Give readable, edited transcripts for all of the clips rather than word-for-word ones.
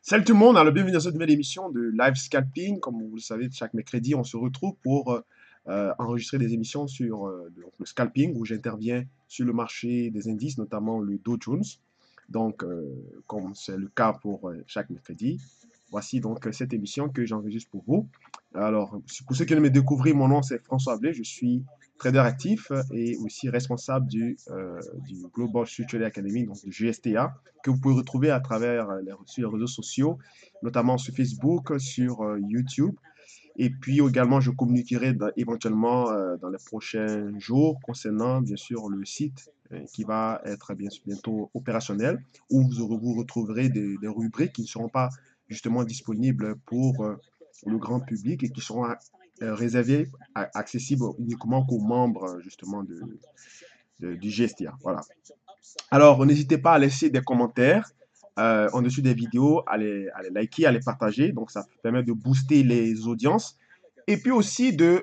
Salut tout le monde, alors bienvenue dans cette nouvelle émission de Live Scalping. Comme vous le savez, chaque mercredi, on se retrouve pour enregistrer des émissions sur le scalping, où j'interviens sur le marché des indices, notamment le Dow Jones. Donc, comme c'est le cas pour chaque mercredi, voici donc cette émission que j'enregistre pour vous. Alors, pour ceux qui viennent me découvrir, mon nom c'est François Ablé, je suis trader actif et aussi responsable du Global Structured Academy, donc du GSTA, que vous pouvez retrouver à travers sur les réseaux sociaux, notamment sur Facebook, sur YouTube. Et puis également, je communiquerai éventuellement dans les prochains jours concernant, bien sûr, le site qui va être bientôt opérationnel, où vous retrouverez des rubriques qui ne seront pas justement disponibles pour le grand public et qui seront réservées, accessibles uniquement qu'aux membres justement du GSTA. Voilà. Alors, n'hésitez pas à laisser des commentaires en dessus des vidéos, à les liker, à les partager. Donc, ça permet de booster les audiences. Et puis aussi de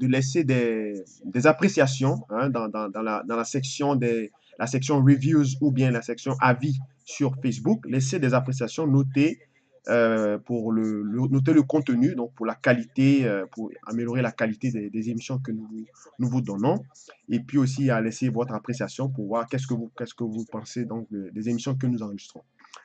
laisser des appréciations hein, dans la section la section reviews ou bien la section avis sur Facebook. Laissez des appréciations, pour noter le contenu, donc pour la qualité, pour améliorer la qualité des émissions que nous vous donnons. Et puis aussi à laisser votre appréciation pour voir qu'est-ce que vous pensez donc des émissions que nous enregistrons.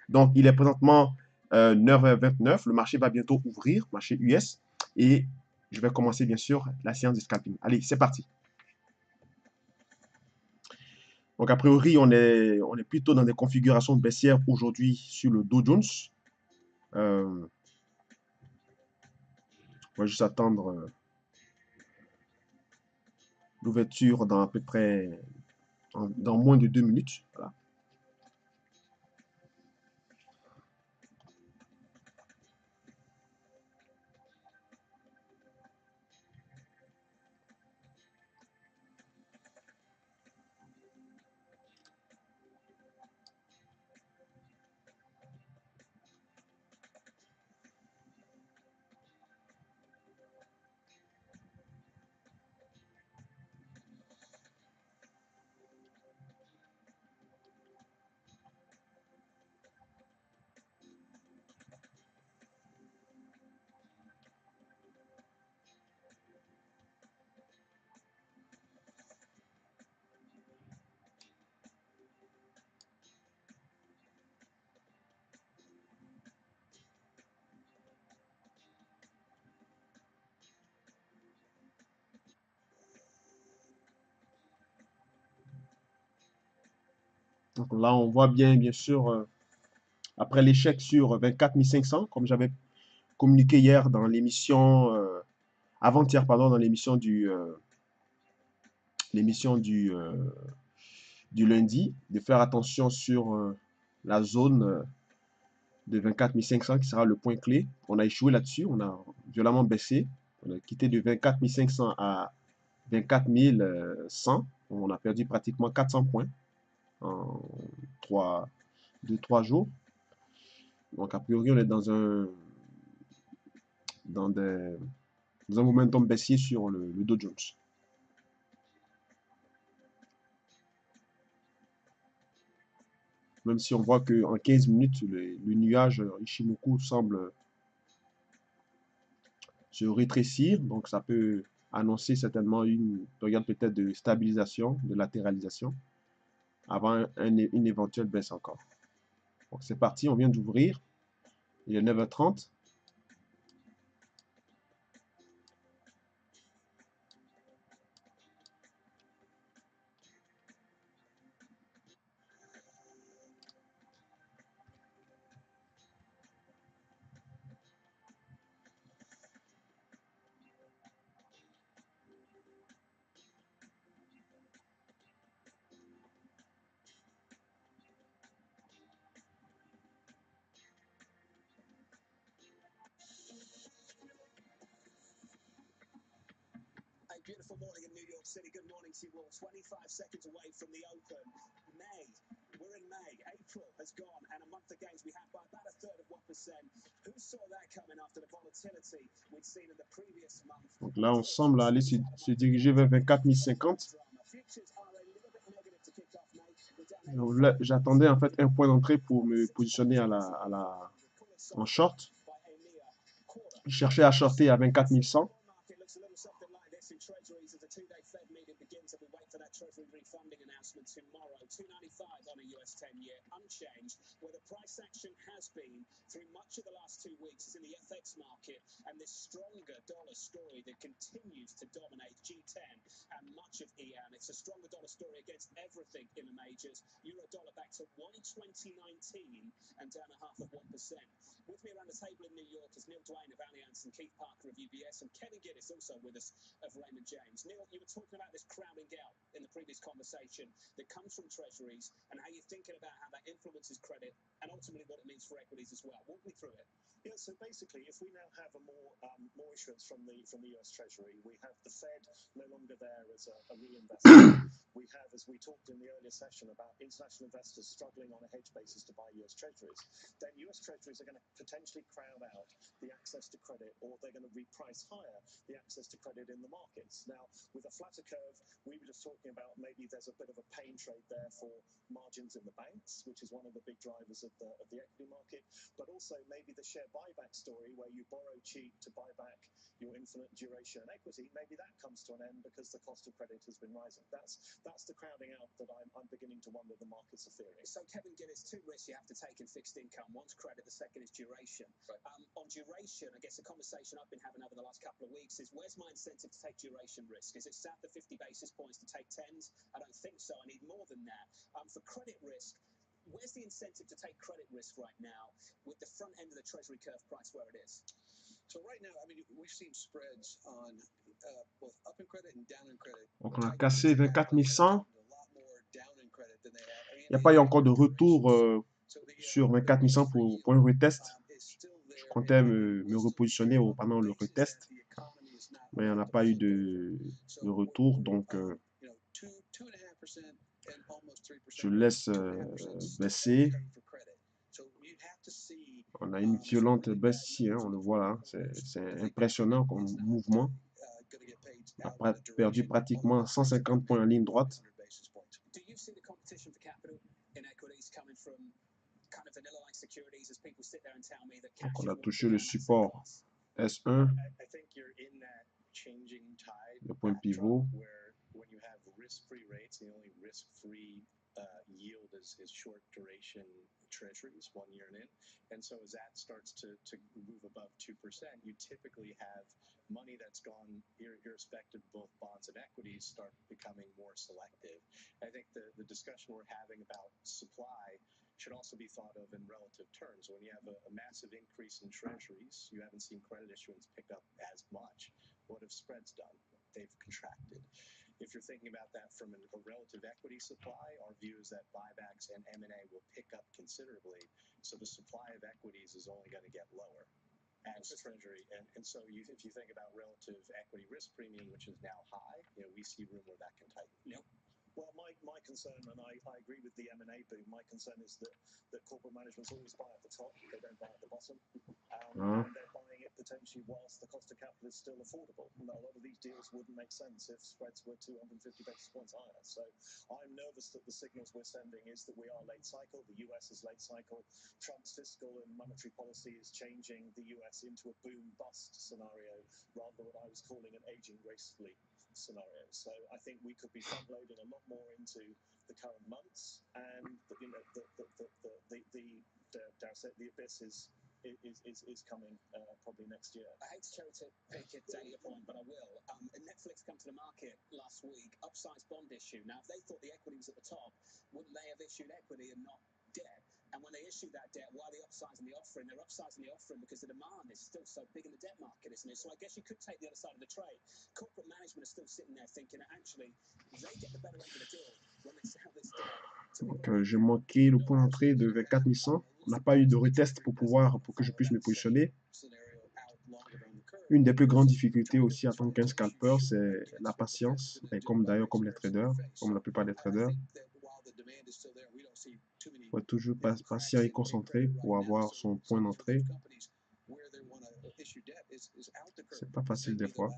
Donc, il est présentement 9h29. Le marché va bientôt ouvrir, marché US. Et je vais commencer, bien sûr, la séance de scalping. Allez, c'est parti. Donc, a priori, on est plutôt dans des configurations baissières aujourd'hui sur le Dow Jones. On va juste attendre l'ouverture dans à peu près dans moins de 2 minutes. Voilà. Donc là, on voit bien sûr, après l'échec sur 24 500, comme j'avais communiqué hier dans l'émission, avant-hier, pardon, dans l'émission du lundi, de faire attention sur la zone de 24 500 qui sera le point clé. On a échoué là-dessus, on a violemment baissé. On a quitté de 24 500 à 24 100. On a perdu pratiquement 400 points en 2-3 jours. Donc, a priori, on est dans, des, dans un momentum baissier sur le Dow Jones. Même si on voit qu'en 15 minutes, le nuage Ishimoku semble se rétrécir. Donc, ça peut annoncer certainement une période peut-être de stabilisation, de latéralisation, avant une éventuelle baisse encore. Donc, c'est parti, on vient d'ouvrir. Il est 9h30. Beautiful morning in New York City. Good morning to you all. 25 seconds away from the open. May. We're in May. April has gone, and amongst the gains we have by about a third of 1%. Who saw that coming after the volatility we'd seen in the previous month? Donc là, on semble aller se diriger vers 24 050. J'attendais en fait un point d'entrée pour me positionner en short. Je cherchais à shorter à 24 100. In treasuries as the two-day Fed meeting begins and we wait for that Treasury refunding announcement tomorrow. 295 on a US 10-year, unchanged. Where the price action has been through much of the last 2 weeks is in the FX market and this stronger dollar story that continues to dominate G10 and much of EM. It's a stronger dollar story against everything in the majors. Euro dollar back to 120.19 and down 0.5%. With me around the table in New York is Neil Dwayne of Allianz and Keith Parker of UBS and Kevin Giddis also with us of Raymond James. Neil, you were talking about this crowding out in the previous conversation that comes from treasuries and how you're thinking about how that influences credit and ultimately what it means for equities as well. Walk me through it. Yeah, so basically, if we now have a more issuance from the US Treasury, we have the Fed no longer there as a reinvestor. We have, as we talked in the earlier session, about international investors struggling on a hedge basis to buy US Treasuries. Then US Treasuries are going to potentially crowd out the access to credit, or they're going to reprice higher the access to credit in the markets. Now, with a flatter curve, we were just talking about maybe there's a bit of a pain trade there for margins in the banks, which is one of the big drivers of the equity market, but also maybe the share buyback story where you borrow cheap to buy back your infinite duration and equity, maybe that comes to an end because the cost of credit has been rising. That's the crowding out that I'm beginning to wonder the markets are fearing. So Kevin Giddis, two risks you have to take in fixed income. One's credit, the second is duration. Right. On duration, I guess the conversation I've been having over the last couple of weeks is where's my incentive to take duration risk? Is it south of 50 basis points to take 10s? I don't think so. I need more than that. For credit risk, where's the incentive to take credit risk right now with the front end of the Treasury curve price where it is? So right now, I mean, we've seen spreads on both up in credit and down in credit. Donc on a cassé 24 100. Il n'y a pas eu encore de retour sur 24 100 pour un retest. Je comptais me repositionner pendant le retest, mais il n'y en a pas eu de retour, donc je laisse baisser. On a une violente baisse ici, hein, on le voit là, c'est impressionnant comme mouvement. On a perdu pratiquement 150 points en ligne droite. Donc on a touché le support S1, le point pivot. Yield is short duration treasuries 1 year and in. And so as that starts to move above 2%, you typically have money that's gone irrespective of both bonds and equities start becoming more selective. I think the discussion we're having about supply should also be thought of in relative terms. When you have a massive increase in treasuries, you haven't seen credit issuance pick up as much. What have spreads done? They've contracted. If you're thinking about that from a relative equity supply, our view is that buybacks and M&A will pick up considerably. So the supply of equities is only going to get lower as Treasury. And so if you think about relative equity risk premium, which is now high, we see room where that can tighten. Yep. Well, my concern, and I agree with the M&A boom, my concern is that corporate managements always buy at the top, they don't buy at the bottom. And they're buying it potentially whilst the cost of capital is still affordable. A lot of these deals wouldn't make sense if spreads were 250 basis points higher. So I'm nervous that the signals we're sending is that we are late cycle, the US is late cycle, Trump's fiscal and monetary policy is changing the US into a boom-bust scenario rather than what I was calling an aging gracefully scenario. So I think we could be front-loading a lot more into the current months, and the abyss is coming probably next year. I hate to cherry pick a data point, but I will. Netflix come to the market last week, upsized bond issue. Now, if they thought the equity was at the top, wouldn't they have issued equity and not debt? And when they issue that debt, why are they upsizing the offering? They're upsizing the offering because the demand is still so big in the debt market, isn't it? So I guess you could take the other side of the trade. Corporate management is still sitting there thinking that actually they get the better end of the deal when they sell this debt. Donc j'ai manqué le point d'entrée de 24 100. On n'a pas eu de retest pour que je puisse me positionner. Une des plus grandes difficultés aussi en tant qu'un scalper, c'est la patience, et comme d'ailleurs comme les traders, comme la plupart des traders. Il faut être toujours patient et concentré pour avoir son point d'entrée. C'est pas facile des fois.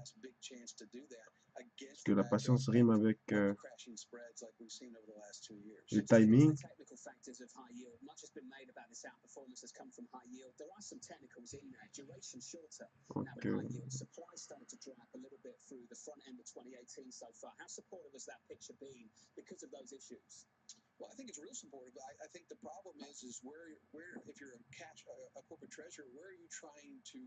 Parce que la patience rime avec crashing spreads like we've seen over the last 2 years. le timing. The technical factors of high yield. Much has been made about this outperformance has come from high yield. There are some technicals in there. Duration shorter now Donc, in high yield. Supply started to dry up a little bit through the front end of 2018 so far. How supportive has that picture been because of those issues? Well, I think it's real supportive. I think the problem is where if you're a corporate treasurer, where are you trying to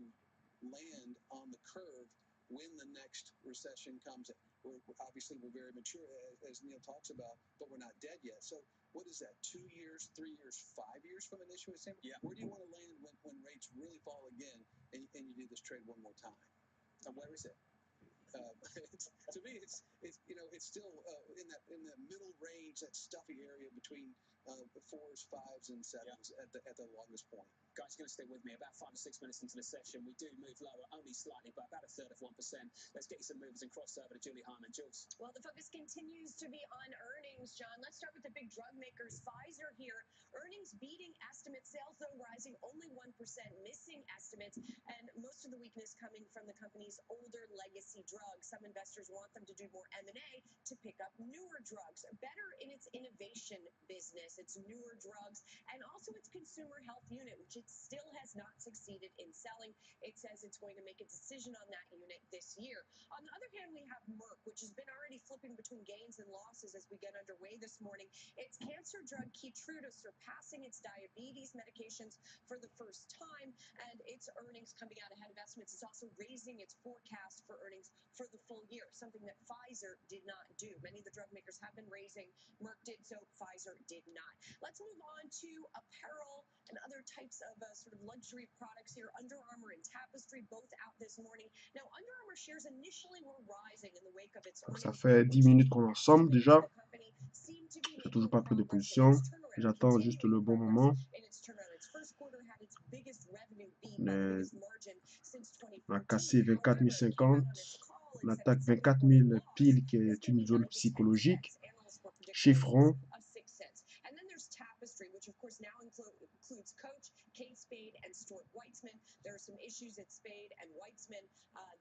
land on the curve when the next recession comes? Obviously we're very mature, as Neil talks about, but we're not dead yet. So what is that? 2 years, 3 years, 5 years from an issuance standpoint? Yeah. Where do you want to land when rates really fall again and you do this trade one more time? And where is it? To me, it's still in the middle range, that stuffy area between 4s, 5s, and 7s at the longest point. Guys, you're going to stay with me. About 5 or 6 minutes into the session, we do move lower, only slightly, but about a third of 1%. Let's get you some movers and cross over to Julie Hyman. Jules. Well, the focus continues to be on earnings, John. Let's start with the big drug makers. Pfizer here, earnings beating estimates, sales though rising only 1%, missing estimates, and most of the weakness coming from the company's older legacy drugs. Some investors want them to do more M&A to pick up newer drugs, better in its innovation business, its newer drugs, and also its consumer health unit, which it still has not succeeded in selling. It says it's going to make a decision on that unit this year. On the other hand, we have Merck, which has been already flipping between gains and losses as we get underway this morning. Its cancer drug Keytruda surpassing its diabetes medications for the first time, and its earnings coming out ahead of estimates. It's also raising its forecast for earnings for the full year, something that Pfizer did not do. Many of the drug makers have been raising. Merck did so, Pfizer did not. Let's move on to apparel and other types of sort of luxury products here. Under Armour and Tapestry both out this morning. Now, Under Armour shares initially were rising in the wake of its ça earnings. fait 10 minutes qu'on est ensemble déjà. J'ai toujours pas pris de position. J'attends juste le bon moment. On a cassé 24 050. On attaque 24 000 piles, qui est une zone psychologique. Chiffrons. And then there's Tapestry, which of course now includes Coach, Kate Spade, and Stuart Weitzman. There are some issues at Spade and Weitzman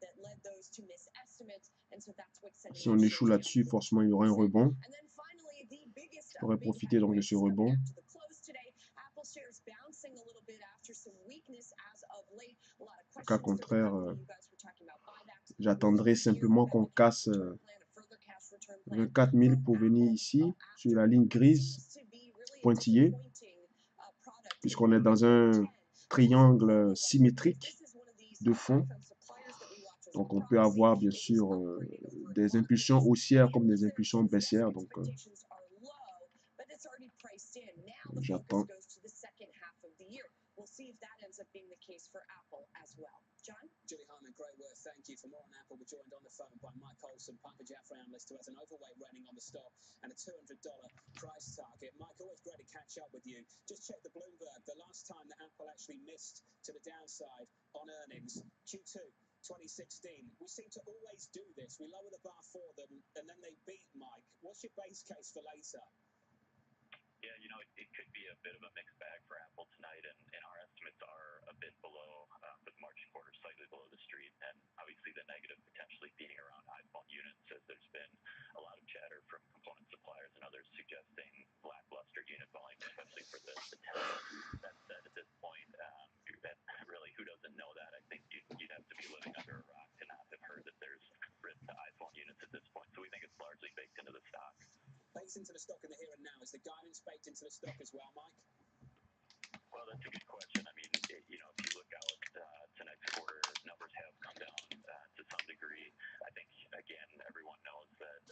that led those to miss estimates, and so that's what's sending. Si on échoue là-dessus, forcément il y aura un rebond. And then finally, the biggest Je pourrais profiter donc de ce rebond. Apple shares bouncing a little bit after some weakness as of late. A lot of En cas questions contraire, for the company. You guys were talking about buybacks. j'attendrai simplement qu'on casse 24 000 pour venir ici, sur la ligne grise pointillée, puisqu'on est dans un triangle symétrique de fond. Donc on peut avoir bien sûr des impulsions haussières comme des impulsions baissières. Donc j'attends. We'll see if that ends up being the case for Apple as well. John? Julie Hyman, great work. Thank you. For more on Apple, we're joined on the phone by Mike Olson, Piper Jaffray analyst, who has an overweight running on the stock and a $200 price target. Mike, always great to catch up with you. Just check the Bloomberg. The last time that Apple actually missed to the downside on earnings, Q2 2016. We seem to always do this. We lower the bar for them, and then they beat Mike. What's your base case for later? Yeah, it could be a bit of a mixed bag for Apple tonight, and our estimates are a bit below for the March quarter, slightly below the street, and obviously the negative potentially being around iPhone units, as there's been a lot of chatter from component suppliers and others suggesting lackluster unit volume, especially for the 10. That said, at this point, really, who doesn't know that? I think you'd have to be living under a rock to not have heard that there's risk to iPhone units at this point, so we think it's largely baked into the stock. Baked into the stock in the here and now. Is the guidance baked into the stock as well, Mike? Well, that's a good question. I mean, if you look out to next quarter, numbers have come down to some degree. I think, again, everyone knows that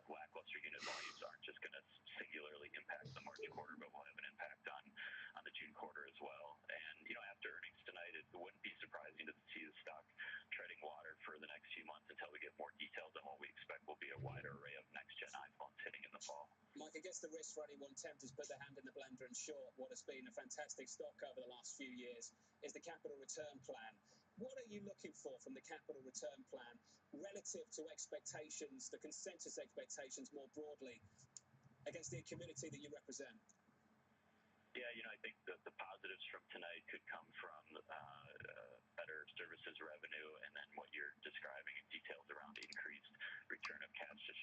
lackluster unit volumes aren't just going to singularly impact the March quarter, but will have an impact on the June quarter as well. And, after earnings tonight, it wouldn't be surprising to see the stock treading water for the next few months until we get more details on what we expect will be a wider array of next-gen iPhones hitting in the fall. Mike, I guess the risk for anyone tempted to put their hand in the blender and short what has been a fantastic stock over the last few years is the capital return plan. What are you looking for from the capital return plan relative to expectations, the consensus expectations more broadly, against the community that you represent? Yeah, I think the positives from tonight could come from better services revenue, and then what you're describing in details around increased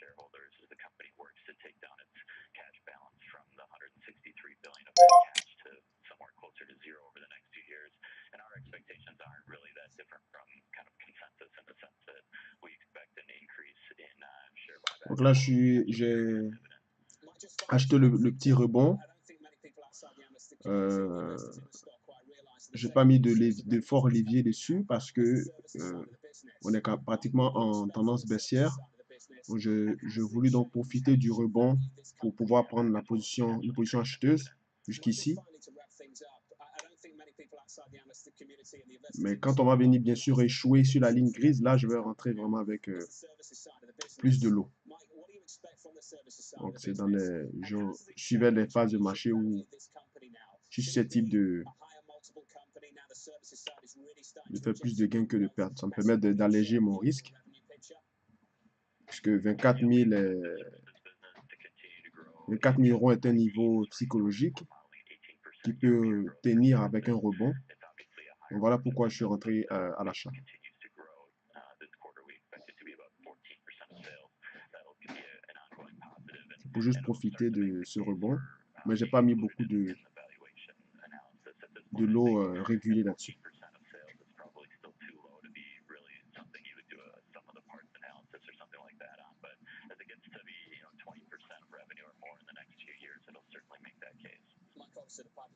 shareholders as the company works to take down its cash balance from the $163 billion of net cash to somewhere closer to zero over the next few years. And our expectations aren't really that different from kind of consensus in the sense that we expect an increase in share buybacks. Donc là, j'ai acheté le petit rebond. J'ai pas mis de fort levier dessus parce que on est pratiquement en tendance baissière. Donc, je voulais donc profiter du rebond pour pouvoir prendre une position acheteuse jusqu'ici. Mais quand on va venir bien sûr échouer sur la ligne grise, là je vais rentrer vraiment avec plus de lot. Donc c'est dans les, je suivais les phases de marché où je suis susceptible de faire plus de gains que de pertes. Ça me permet d'alléger mon risque. Puisque 24 000 euros est un niveau psychologique qui peut tenir avec un rebond. Donc voilà pourquoi je suis rentré à l'achat. Pour juste profiter de ce rebond, mais j'ai pas mis beaucoup de lot régulier là-dessus.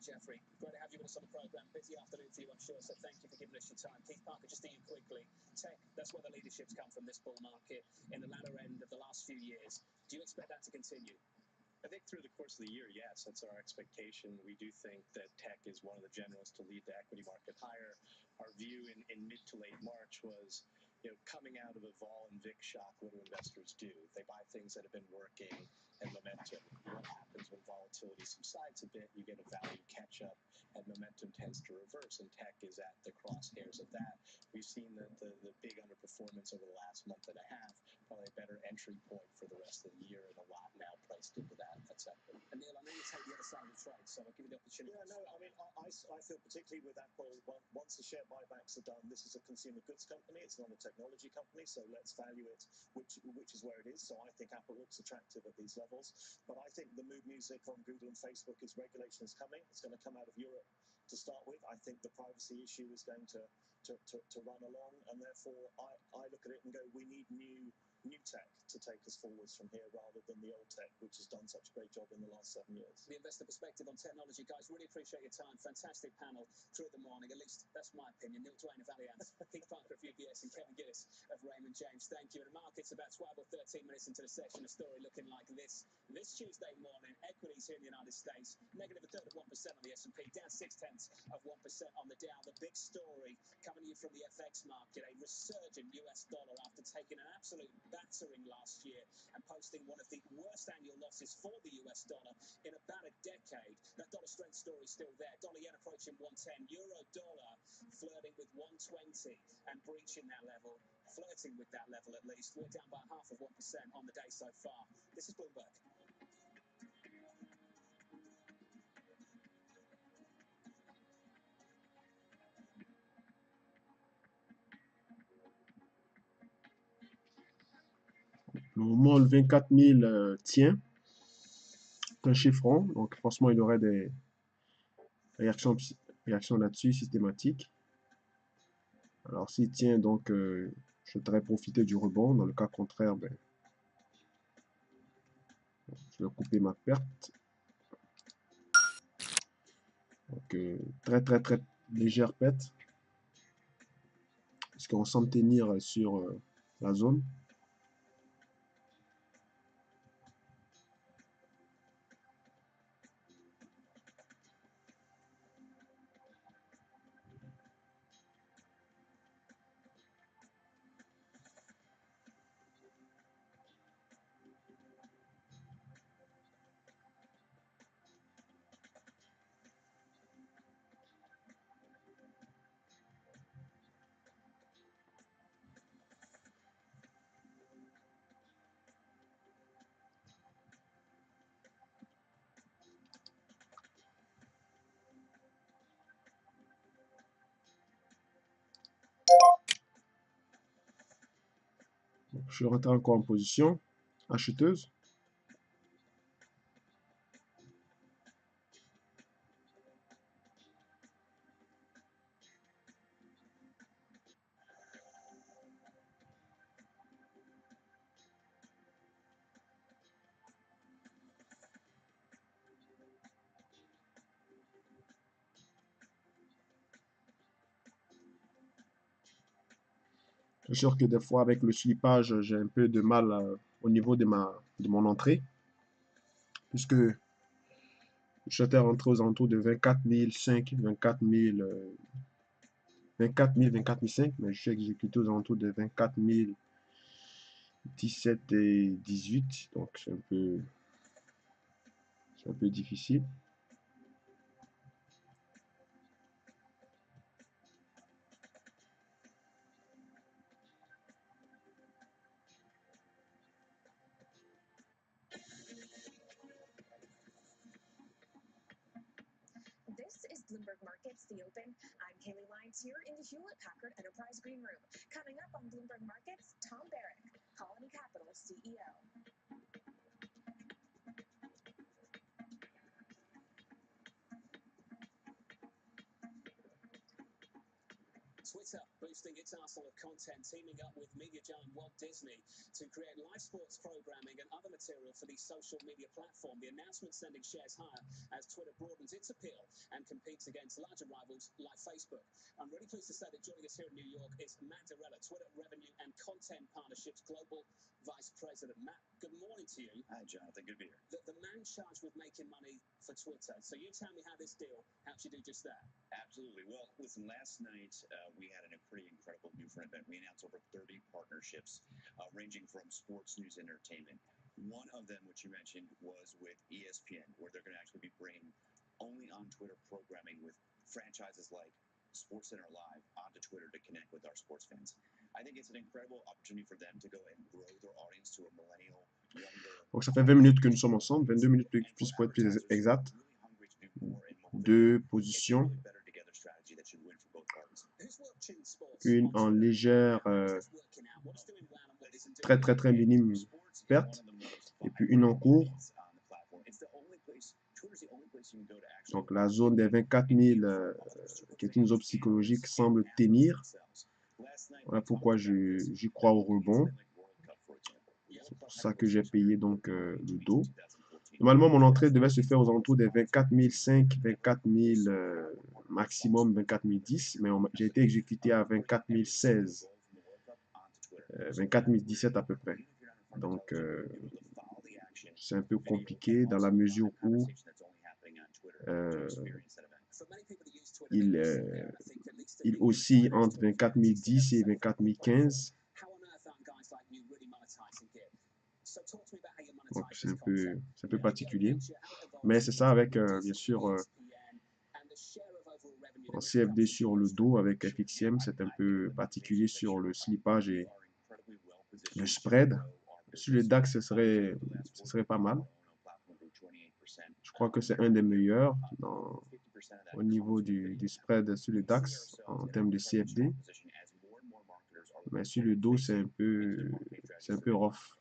Jeffrey, great to have you with us on the program. Busy afternoon for you, I'm sure, so thank you for giving us your time. Keith Parker, just to you quickly, tech, that's where the leadership's come from this bull market in the latter end of the last few years. Do you expect that to continue? I think through the course of the year, yes, that's our expectation. We do think that tech is one of the generals to lead the equity market higher. Our view in mid to late March was, coming out of a vol and VIX shock, what do investors do? They buy things that have been working and momentum. What happens when volatility subsides a bit? You get a value catch up and momentum tends to reverse, and tech is at the crosshairs of that. We've seen the big underperformance over the last month and a half, probably a better entry point for the rest of the year, and a lot now placed into that sector. And Neil, I know you take the other side of the trade, so I'll give you the opportunity. Yeah, no, I mean, I feel particularly with Apple, once the share buybacks are done, this is a consumer goods company, it's not a technology company, so let's value it, which is where it is. So I think Apple looks attractive at these levels. But I think the mood music on Google and Facebook is regulation is coming. It's going to come out of Europe to start with. I think the privacy issue is going to run along, and therefore I look at it and go, we need new tech to take us forwards from here rather than the old tech, which has done such a great job in the last 7 years. The investor perspective on technology, guys, really appreciate your time. Fantastic panel through the morning, at least that's my opinion. Neil Dwayne of Allianz, Keith Parker of UBS, and Kevin Gillis of Raymond James. Thank you. And the market's about 12 or 13 minutes into the session, a story looking like this. This Tuesday morning, equities here in the United States, negative a third of 1% on the S&P, down 0.6% on the Dow. The big story coming to you from the FX market, a resurgent US dollar after taking an absolute battering last year and posting one of the worst annual losses for the US dollar in about a decade. That dollar strength story is still there. Dollar yen approaching 110, euro dollar flirting with 120 and breaching that level, flirting with that level at least. We're down by 0.5% on the day so far. This is Bloomberg. Le moment, le 24 000 tient. C'est un chiffron, donc forcément il y aurait des réactions là-dessus systématiques. Alors s'il tient, donc je voudrais profiter du rebond. Dans le cas contraire, ben, je vais couper ma perte. Donc très légère perte, puisqu'on semble tenir sur la zone. Je rentre encore en position. acheteuse. C'est sûr que des fois, avec le slippage, j'ai un peu de mal au niveau de mon entrée, puisque je souhaitais rentrer aux alentours de 24 005, 24 000, 24 000, 24 500, mais je suis exécuté aux alentours de 24 017 et 18, donc c'est un peu difficile. This is Bloomberg Markets, The Open. I'm Kaylee Lyons here in the Hewlett Packard Enterprise Green Room. Coming up on Bloomberg Markets, Tom Barrack, Colony Capital CEO. Twitter boosting its arsenal of content, teaming up with media giant Walt Disney to create live sports programming and other material for the social media platform. The announcement sending shares higher as Twitter broadens its appeal and competes against larger rivals like Facebook. I'm really pleased to say that joining us here in New York is Matt Derella, Twitter Revenue and Content Partnerships Global Vice President. Matt, good morning to you. Hi, Jonathan. Good to be here. The man charged with making money for Twitter. So you tell me how this deal helps you do just that. Absolutely. Well, listen, last night we had a pretty incredible new front event. We announced over 30 partnerships ranging from sports, news, and entertainment. One of them, which you mentioned, was with ESPN, where they're going to actually be bringing only on Twitter programming with franchises like SportsCenter Live onto Twitter to connect with our sports fans. I think it's an incredible opportunity for them to go and grow their audience to a millennial, younger. Donc ça fait 20 minutes que nous sommes ensemble, 22 minutes plus pour être plus exact. Deux positions, une en légère, très minime perte, et puis une en cours. Donc la zone des 24 000, qui est une zone psychologique, semble tenir. Voilà pourquoi j'y crois au rebond. C'est pour ça que j'ai payé donc le dos. Normalement, mon entrée devait se faire aux alentours des 24 005, 24 000 maximum 24 010, mais j'ai été exécuté à 24 016, 24 017 à peu près. Donc, c'est un peu compliqué dans la mesure où il oscille entre 24 010 et 24 015. Donc, c'est un peu particulier. Mais c'est ça avec, bien sûr, en CFD sur le dos avec FXM, c'est un peu particulier sur le slippage et le spread. Sur le DAX, ce serait pas mal. Je crois que c'est un des meilleurs au niveau du spread sur le DAX en termes de CFD. Mais sur le dos, c'est un peu rough.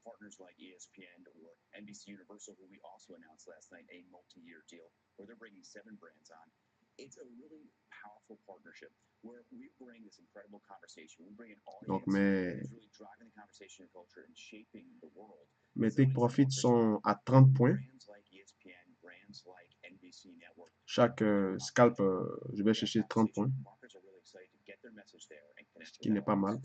Partners like ESPN or NBC Universal, who we also announced last night, a multi-year deal where they're bringing 7 brands on. It's a really powerful partnership where we bring this incredible conversation. We bring an audience that's really driving the conversation and culture and shaping the world. Mes take profits sont à 30 points. Chaque scalp, je vais chercher 30 points, ce qui n'est pas mal.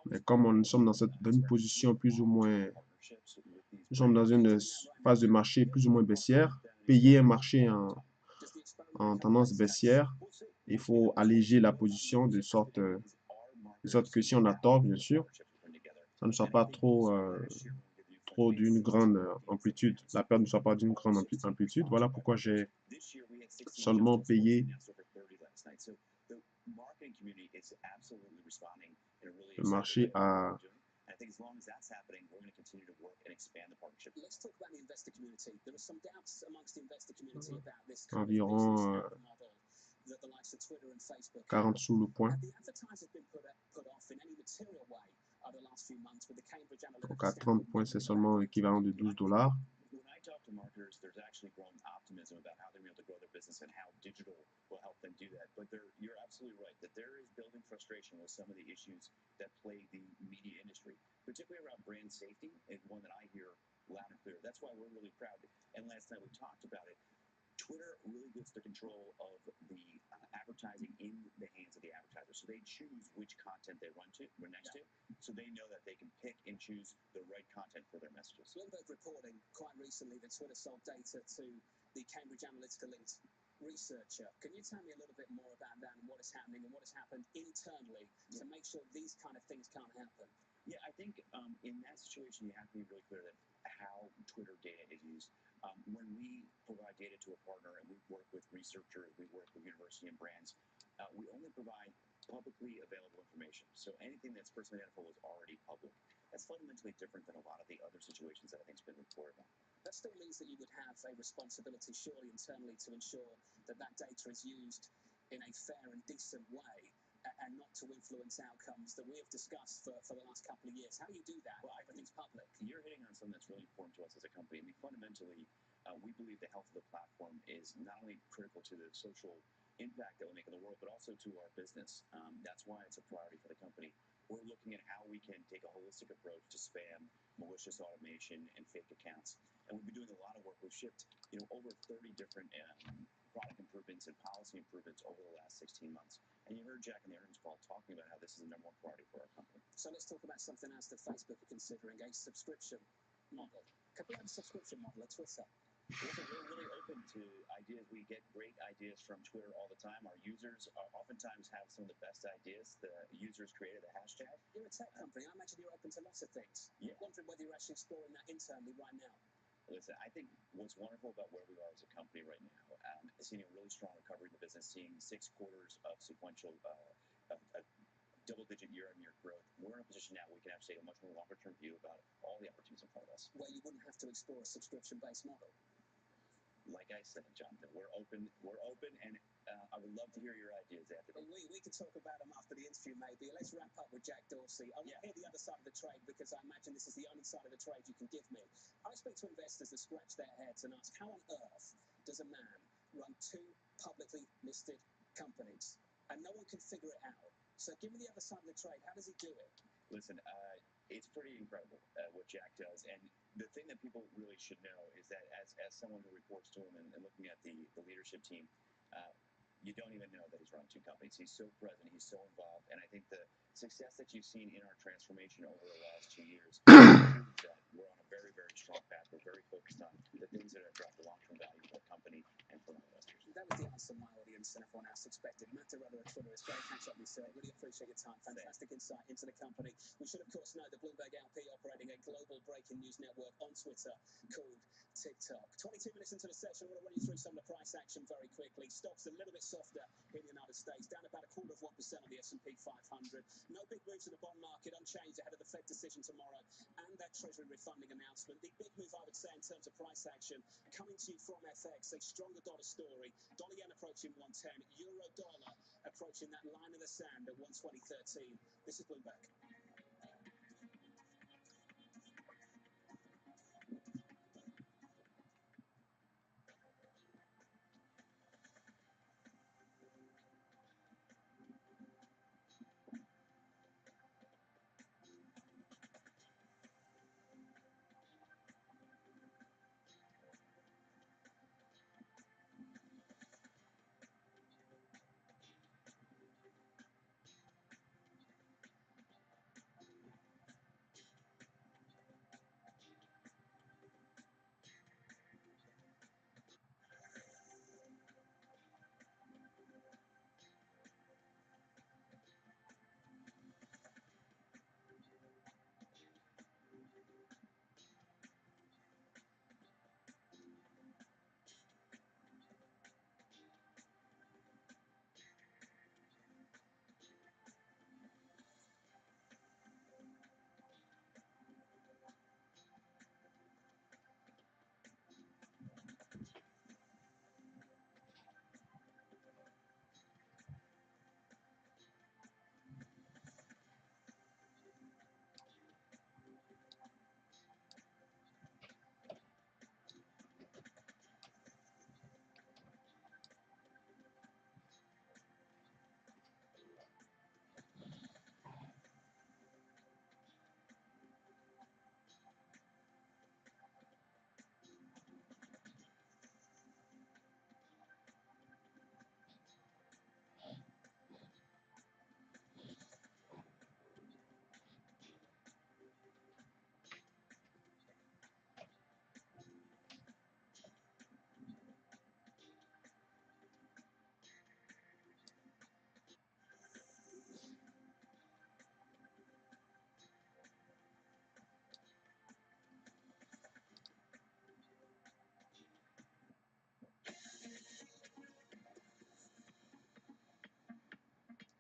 Mais comme nous sommes dans une position plus ou moins, nous sommes dans une phase de marché plus ou moins baissière, payer un marché en tendance baissière, il faut alléger la position de sorte que si on a tort, bien sûr, ça ne soit pas trop d'une grande amplitude, la perte ne soit pas d'une grande amplitude. Voilà pourquoi j'ai seulement payé le marché à think as long as that's happening, we're going to continue to work and expand the partnership. Let's talk about the investor community. There are some doubts amongst the investor community about this kind of business Environ model that the likes of Twitter and Facebook 40 sous le point. have the advertisers been put off in any material way over the last few months with the Cambridge Donc Analytica à 30 points, c'est seulement équivalent de $12. When I talk to marketers, there's actually growing optimism about how they're going to be able to grow their business and how digital will help them do that. But you're absolutely right that there is building frustration with some of the issues that plague the media industry, particularly around brand safety, is one that I hear loud and clear. That's why we're really proud. And last night we talked about it. Twitter really gets the control of the advertising in the hands of the advertiser. So they choose which content they run next to. So they know that they can pick and choose the right content for their messages. Bloomberg reporting quite recently that Twitter sold data to the Cambridge Analytica linked researcher. Can you tell me a little bit more about that and what is happening and what has happened internally to make sure these kind of things can't happen? Yeah, I think in that situation, you have to be really clear that how Twitter data is used. When we provide data to a partner and we work with researchers, we work with university and brands, we only provide publicly available information. So anything that's personally identifiable is already public. That's fundamentally different than a lot of the other situations that I think has been reported on. That still means that you would have a responsibility, surely internally, to ensure that that data is used in a fair and decent way and not to influence outcomes that we have discussed for the last couple of years. How do you do that? Well, everything's public. You're hitting on something that's really important to us as a company. I mean, fundamentally, we believe the health of the platform is not only critical to the social impact that we make in the world, but also to our business. That's why it's a priority for the company. We're looking at how we can take a holistic approach to spam, malicious automation, and fake accounts. And we've been doing a lot of work. We've shipped, over 30 different product improvements and policy improvements over the last 16 months. And you heard Jack in the earnings call talking about how this is the number one priority for our company. So let's talk about something else that Facebook are considering, a subscription model. Could we have a subscription model at Twitter? Listen, we're really open to ideas. We get great ideas from Twitter all the time. Our users oftentimes have some of the best ideas. The users created the hashtag. You're a tech company. I imagine you're open to lots of things. Yeah. I'm wondering whether you're actually exploring that internally right now. Listen, I think what's wonderful about where we are as a company right now, seeing a really strong recovery in the business, seeing 6 quarters of sequential double-digit year-on-year growth, we're in a position now where we can actually take a much more longer-term view about all the opportunities in front of us. Where you wouldn't have to explore a subscription-based model. Like I said, Jonathan, we're open, and I would love to hear your ideas after this. We can talk about them after the interview, maybe. Let's wrap up with Jack Dorsey. I want to hear the other side of the trade because I imagine this is the only side of the trade you can give me. I speak to investors that scratch their heads and ask, how on earth does a man run 2 publicly listed companies? And no one can figure it out. So give me the other side of the trade. How does he do it? Listen, it's pretty incredible what Jack does. And the thing that people really should know is that as someone who reports to him and looking at the leadership team, you don't even know that he's running 2 companies. He's so present. He's so involved. And I think the success that you've seen in our transformation over the last 2 years proves that we're on a very, very strong path. We're very focused on the things that are drive the long-term value for our company and for our investors. That was the answer my audience and everyone else expected. Matt DeRoda at Twitter, it's great to catch up with you, sir. Really appreciate your time. Fantastic insight into the company. We should, of course, know that Bloomberg LP operating a global breaking news network on Twitter called TikTok. 22 minutes into the session, I want to run you through some of the price action very quickly. Stocks a little bit softer in the United States, down about 0.25% on the S&P 500. No big moves in the bond market, unchanged ahead of the Fed decision tomorrow and that Treasury refunding announcement. The big move, I would say, in terms of price action, coming to you from FX, a stronger dollar story. Dollar yen approaching 110, euro dollar approaching that line in the sand at 120.13. This is Bloomberg.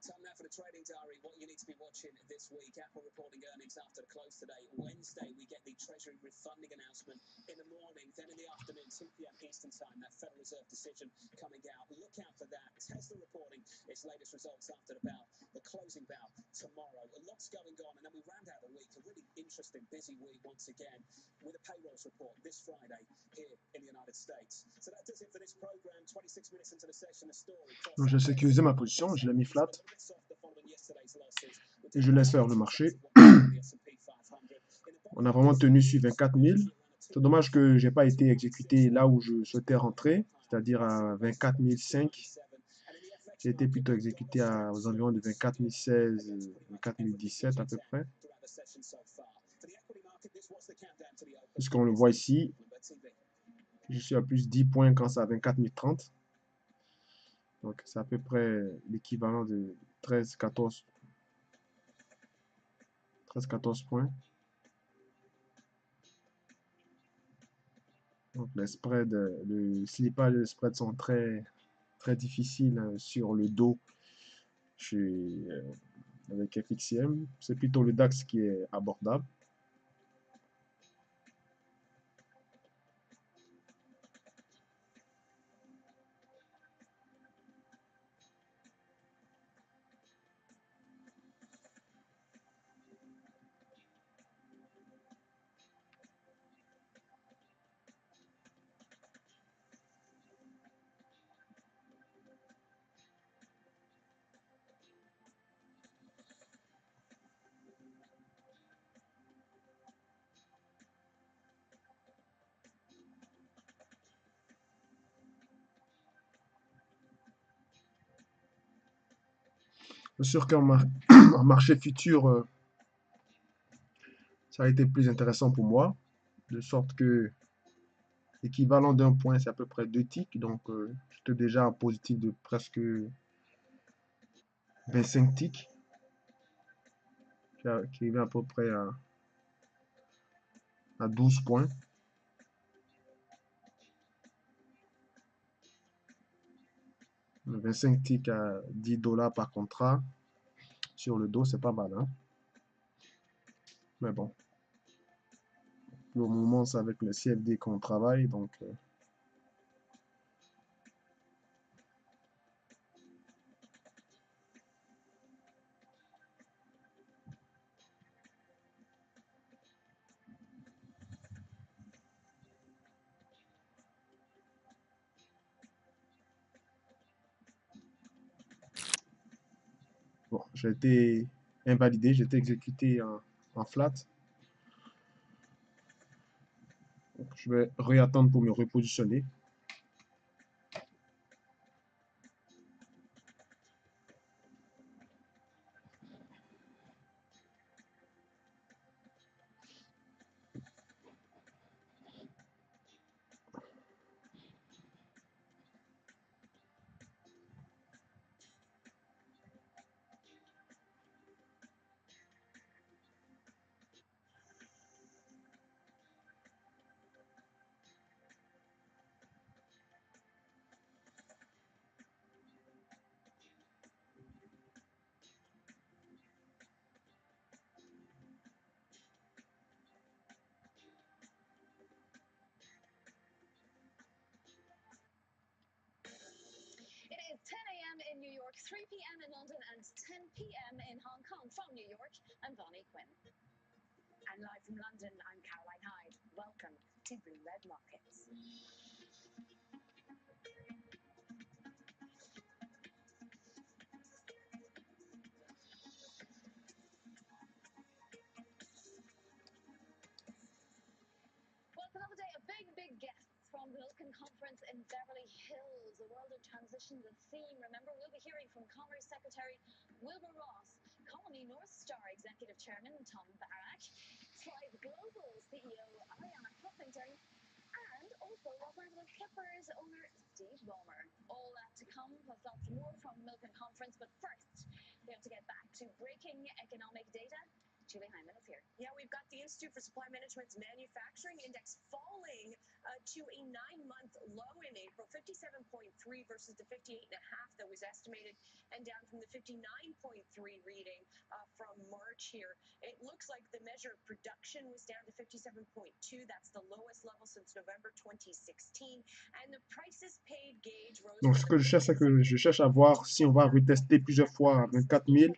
Time now for the trading diary. What you need to be watching this week. Apple reporting earnings after the close today. Wednesday, we get the Treasury refunding announcement in the morning. Then in the afternoon, 2 p.m. Eastern time, that Federal Reserve decision coming out. Look out for that. Tesla reporting its latest results after the closing bell tomorrow. A lot's going on, and then we round out the week. A really interesting, busy week once again with a payrolls report this Friday here in the United States. So that does it for this program. 26 minutes into the session, the story. Donc, j'ai sécurisé ma position, je l'ai mis flat et je laisse faire le marché. On a vraiment tenu sur 24 000. C'est dommage que je n'ai pas été exécuté là où je souhaitais rentrer, c'est-à-dire à 24 500. J'ai été plutôt exécuté aux environs de 24 016, 24 017 à peu près. Puisqu'on le voit ici, je suis à plus 10 points quand c'est à 24 030. Donc c'est à peu près l'équivalent de 13-14 points. Donc les spreads, le slippage et le spread sont très difficiles sur le dos avec FXCM. C'est plutôt le DAX qui est abordable. C'est sûr qu'en marché futur, ça a été plus intéressant pour moi, de sorte que l'équivalent d'un point, c'est à peu près 2 ticks, donc j'étais déjà en positif de presque 25 ticks, qui arrivait à peu près à 12 points. Le 25 ticks à 10 $ par contrat sur le dos, c'est pas mal, hein? Mais bon, pour le moment, c'est avec le CFD qu'on travaille, donc bon, j'ai été invalidé, j'ai été exécuté en flat. Donc, je vais réattendre pour me repositionner. It is 10 a.m. in New York, 3 p.m. in London, and 10 p.m. in Hong Kong. From New York, I'm Bonnie Quinn. And live from London, I'm Caroline Hyde. Welcome to Blue Red Markets. Well, it's another day of big guests from the Milken Conference in Beverly Hills. The world of transition, the theme. Remember, we'll be hearing from Commerce Secretary Wilbur Ross, Colony North Star Executive Chairman Tom Barak, Thrive Global CEO Ariana Huffington, and also Los Angeles Clippers owner Steve Ballmer. All that to come, plus lots more from the Milken Conference. But first, we have to get back to breaking economic data Julie Hyman here. Yeah, we've got the Institute for Supply Management's manufacturing index falling to a 9-month low in April, 57.3 versus the 58.5 that was estimated, and down from the 59.3 reading from March here. It looks like the measure of production was down to 57.2. That's the lowest level since November 2016. And the prices paid gauge rose. Donc, ce que je cherche, c'est que je cherche à voir si on va retester plusieurs fois à 24 000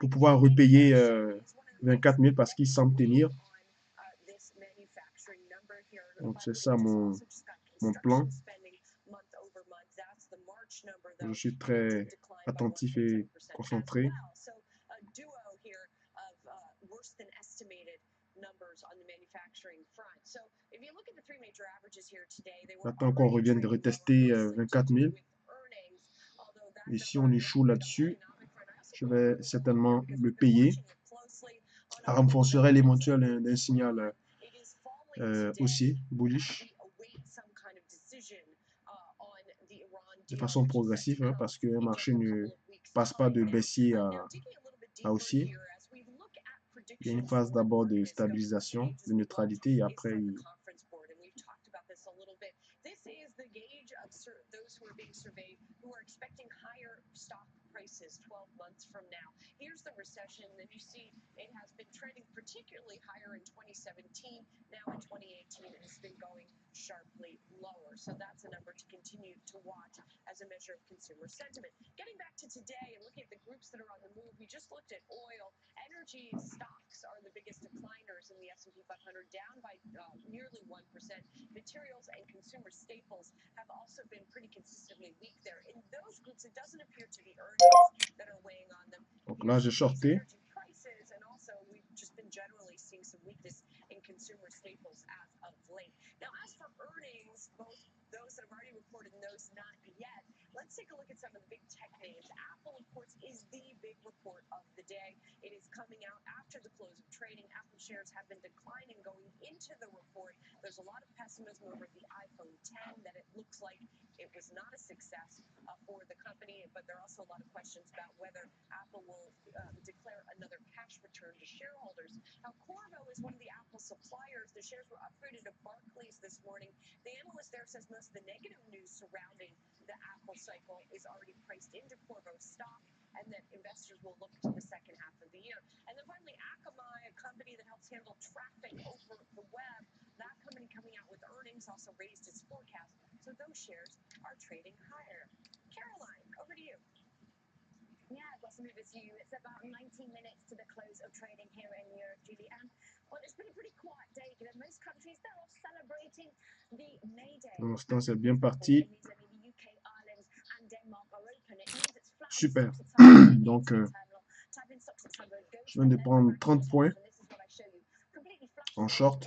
pour pouvoir repayer 24 000 parce qu'il semble tenir. Donc, c'est ça mon plan. Je suis très attentif et concentré. J'attends qu'on revienne de retester 24 000. Et si on échoue là-dessus, je vais certainement le payer. Ça renforcerait l'éventuel d'un signal haussier, bullish, de façon progressive, hein, parce qu'un marché ne passe pas de baissier à haussier. Il y a une phase d'abord de stabilisation, de neutralité, et après il prices 12 months from now. Here's the recession, and you see it has been trending particularly higher in 2017. Now in 2018, it has been going sharply lower. So that's a number to continue to watch as a measure of consumer sentiment. Getting back to today and looking at the groups that are on the move, we just looked at oil. Energy stocks are the biggest decliners in the S&P 500, down by nearly 1%. Materials and consumer staples have also been pretty consistently weak there. In those groups, it doesn't appear to be earnings that are weighing on them. Donc là, j'ai shorté. And also, we've just been generally seeing some weakness in consumer staples as of late. Now, as for earnings, both those that have already reported and those not yet, let's take a look at some of the big tech names. Apple, of course, is the big report of the day. It is coming out after the close of trading. Apple shares have been declining going into the report. There's a lot of pessimism over the iPhone 10, that it looks like it was not a success for the company, but there are also a lot of questions about whether Apple will declare another cash return to shareholders. Now, Qorvo is one of the Apple suppliers. The shares were upgraded to Barclays this morning. The analyst there says most of the negative news surrounding the Apple cycle is already priced into Qorvo stock, and that investors will look to the second half of the year. And then finally, Akamai, a company that helps handle traffic over the web, that company coming out with earnings also raised its forecast, so those shares are trading higher. Caroline, over to you. Yeah, I've got some over to you. It's about 19 minutes to the close of trading here in Europe, Julie. Well, it's been a pretty quiet day. Given most countries, they're off celebrating the May Day. Pour l'instant, c'est bien parti. Super. Donc, je viens de prendre 30 points en short.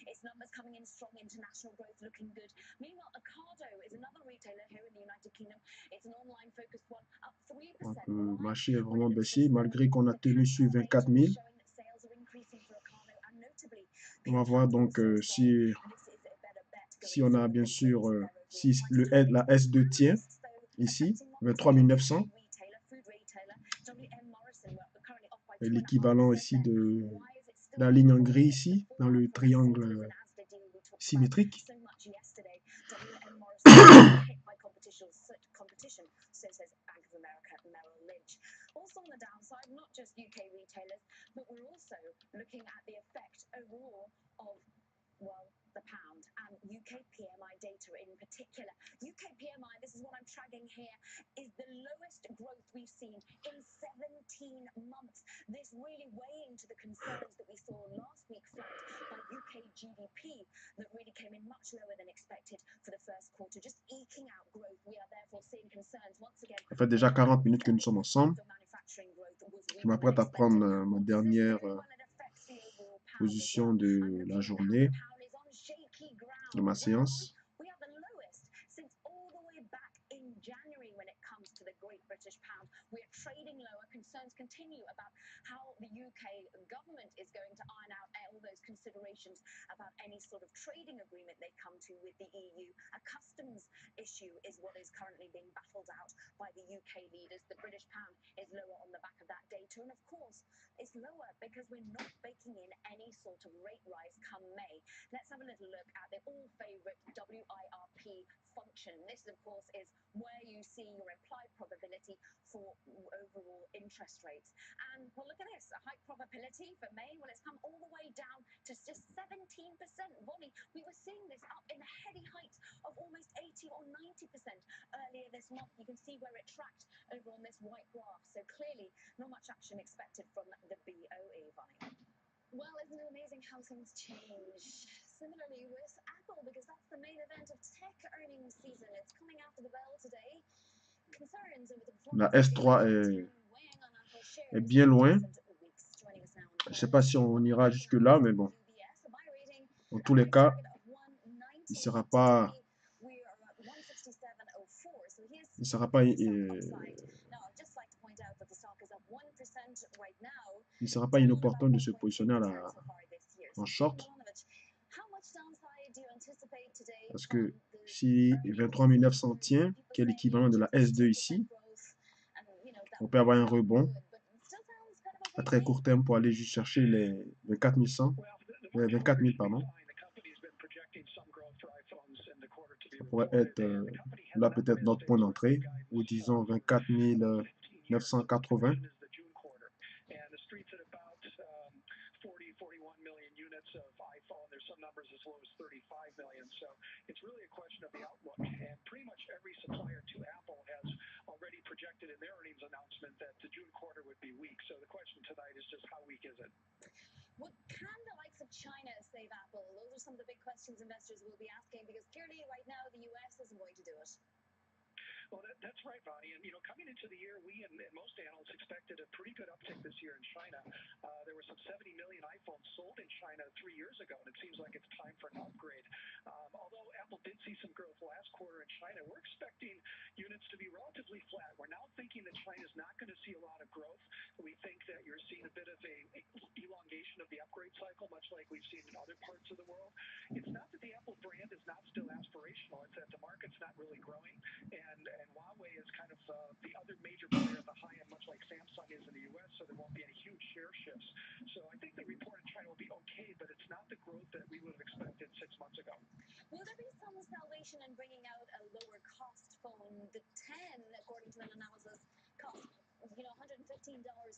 Its numbers coming in strong, international growth looking good. Meanwhile, Ocado is another retailer here in the United Kingdom. It's an online focused one, up 3%. Donc, le marché est vraiment baissier malgré qu'on a tenu sur 24 000. On va voir donc si on a bien sûr, si la S2 tient ici, 23 900. Et l'équivalent ici de la ligne en gris ici, dans le triangle symétrique. Also on the downside, not just UK retailers, but we're also looking at the effect overall of, well, the pound and UK PMI data in particular. UK PMI, this is what I'm tracking here, is the lowest growth we've seen in 17 months. This really weighing to the concerns that we saw last week flagged by UK GDP that really came in much lower than expected for the first quarter, just eking out growth. We are therefore seeing concerns once again. Ça fait déjà 40 minutes que nous sommes ensemble. Je m'apprête à prendre ma dernière position de la journée, de ma séance. January when it comes to the Great British Pound. We're trading lower. Concerns continue about how the UK government is going to iron out all those considerations about any sort of trading agreement they come to with the EU. A customs issue is what is currently being battled out by the UK leaders. The British pound is lower on the back of that data, and of course, it's lower because we're not baking in any sort of rate rise come May. Let's have a little look at the all-favourite WIRP function. This, of course, is where you see your implied probability for overall interest rates. And, well, look at this, a high probability for May. Well, it's come all the way down to just 17%. Bonnie, we were seeing this up in the heady heights of almost 80 or 90% earlier this month. You can see where it tracked over on this white graph. So clearly, not much action expected from the BOE, Bonnie. Well, isn't it amazing how things change? Similarly with Apple, because that's the main event of tech earnings season. It's coming after the bell today. Concerns over the La performance S3 est bien loin. Je ne sais pas si on ira jusque-là, mais bon. En tous les cas, il ne sera pas inopportun de se positionner en short. Parce que si 23 900 tient, qui est l'équivalent de la S2 ici, on peut avoir un rebond à très court terme pour aller juste chercher les 24 100, 24 000, pardon. Ça pourrait être là peut-être notre point d'entrée, ou disons 24 980. Of iPhone, there's some numbers as low as 35 million. So it's really a question of the outlook. And pretty much every supplier to Apple has already projected in their earnings announcement that the June quarter would be weak. So the question tonight is just how weak is it? What can the likes of China save Apple? Those are some of the big questions investors will be asking, because clearly right now the US isn't going to do it. Well, that's right, Bonnie. And, coming into the year, we and most analysts expected a pretty good uptick this year in China. There were some 70 million iPhones sold in China 3 years ago, and it seems like it's time for an upgrade. Although Apple did see some growth last quarter in China, we're expecting units to be relatively flat. We're now thinking that China's not going to see a lot of growth. We think that you're seeing a bit of a elongation of the upgrade cycle, much like we've seen in other parts of the world. It's not that the Apple brand is not still aspirational. It's that the market's not really growing, and Huawei is kind of the other major player at the high end, much like Samsung is in the U.S., so there won't be any huge share shifts. So I think the report in China will be okay, but it's not the growth that we would have expected 6 months ago. Will there be some salvation in bringing out a lower cost phone? The 10, according to an analysis, cost $115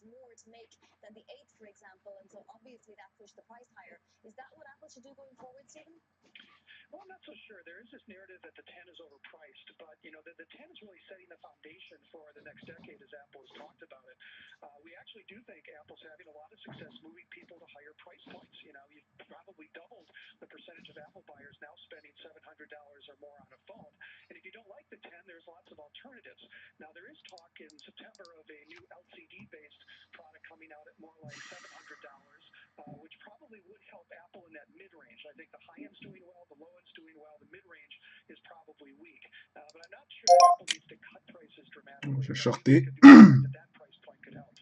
more to make than the 8, for example, and so obviously that pushed the price higher. Is that what Apple should do going forward, Stephen? Well, I'm not so sure. There is this narrative that the 10 is overpriced, but the 10 is really setting the foundation for the next decade, as Apple has talked about it. We actually do think Apple's having a lot of success moving people to higher price points. You've probably doubled the percentage of Apple buyers now spending $700 or more on a phone. And if you don't like the 10, there's lots of alternatives. Now, there is talk in September of a new LCD-based product coming out at more like $700, which probably would help Apple in that mid-range. I think the high end's doing well, the low end's doing well, the mid-range is probably weak. But I'm not sure that Apple needs to cut prices dramatically. Je vais shorter. That price point could help.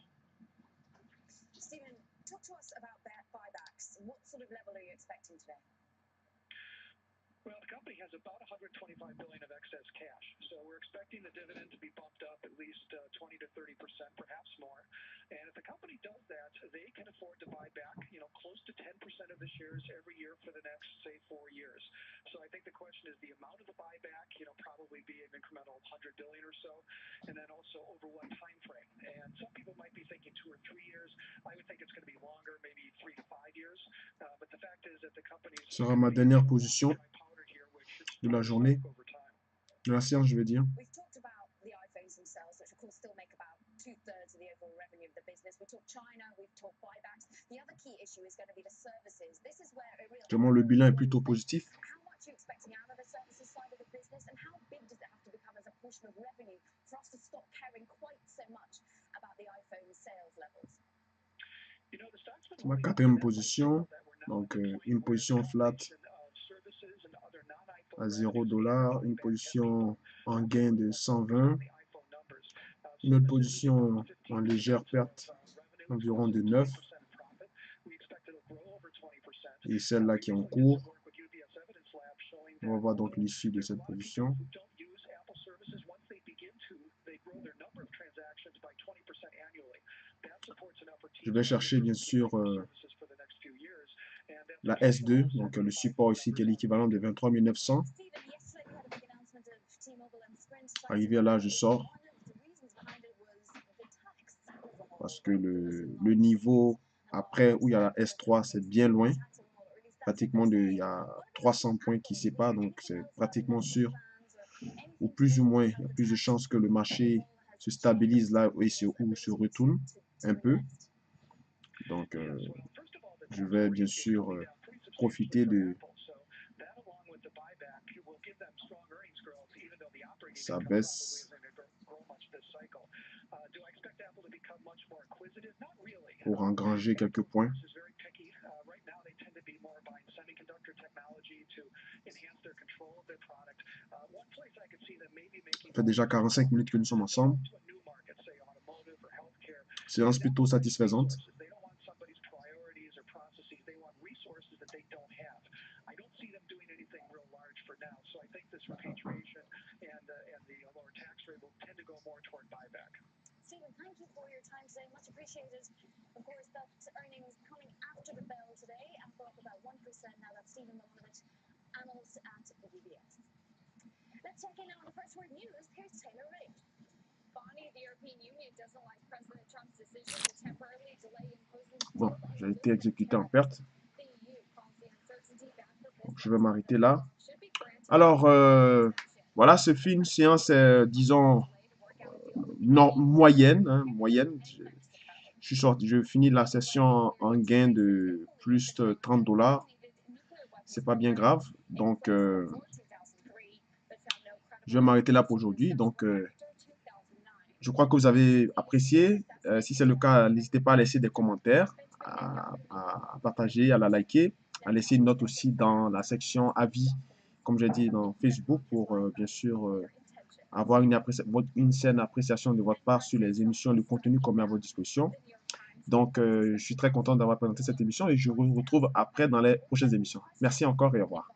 Stephen, talk to us about buybacks. What sort of level are you expecting today? Well, the company has about $125 billion of excess cash, so we're expecting the dividend to be bumped up at least 20 to 30%, perhaps more. And if the company does that, they can afford to buy back, close to 10% of the shares every year for the next, say, 4 years. So I think the question is the amount of the buyback, probably be an incremental $100 billion or so, and then also over what time frame. And some people might be thinking 2 or 3 years. I would think it's going to be longer, maybe 3 to 5 years. But the fact is that the company's sera ma dernière position de la journée, de la séance, je vais dire. We've talked about the iPhones themselves, which of course still make about 2/3 of the overall revenue of the business. We talked China, we've talked buybacks. The other key issue is going to be the services. This is where a real Actuellement, le bilan est plutôt positif. How much are you expecting out of the services side of the business, and how big does it have to become as a portion of revenue for us to stop caring quite so much about the iPhone sales levels? Ma quatrième position, donc une position flat à 0 $, une position en gain de 120, une autre position en légère perte environ de 9, et celle-là qui est en cours. On va voir donc l'issue de cette position. Je vais chercher bien sûr la S2, donc le support ici qui est l'équivalent de 23 900. Arrivé là, je sors parce que le niveau après où il y a la S3, c'est bien loin. Pratiquement, il y a 300 points qui séparent, donc c'est pratiquement sûr, ou plus ou moins, il y a plus de chances que le marché se stabilise là et ou se retourne un peu. Donc, je vais bien sûr profiter de sa baisse pour engranger quelques points. Ça fait déjà 45 minutes que nous sommes ensemble. Séance plutôt satisfaisante. Stephen, thank you for your time today. Much appreciated. Of course, that earnings coming after the bell today, Apple up about 1%. Now that's Stephen Milanovich, analyst at UBS. Let's check in on the first word news. Here's Taylor Reid. Bonnie, the European Union doesn't like President Trump's decision to temporarily delay imposing. Bon, j'ai été exécuté en perte. Donc, je vais m'arrêter là. Alors, voilà, ce fait une séance, disons, moyenne. Hein, moyenne. Je finis la session en gain de plus de 30 $. C'est pas bien grave. Donc, je vais m'arrêter là pour aujourd'hui. Donc, je crois que vous avez apprécié. Si c'est le cas, n'hésitez pas à laisser des commentaires, à partager, à la liker, à laisser une note aussi dans la section avis, comme j'ai dit, dans Facebook, pour bien sûr avoir une saine appréciation de votre part sur les émissions, le contenu qu'on met à votre disposition. Donc, je suis très content d'avoir présenté cette émission et je vous retrouve après dans les prochaines émissions. Merci encore et au revoir.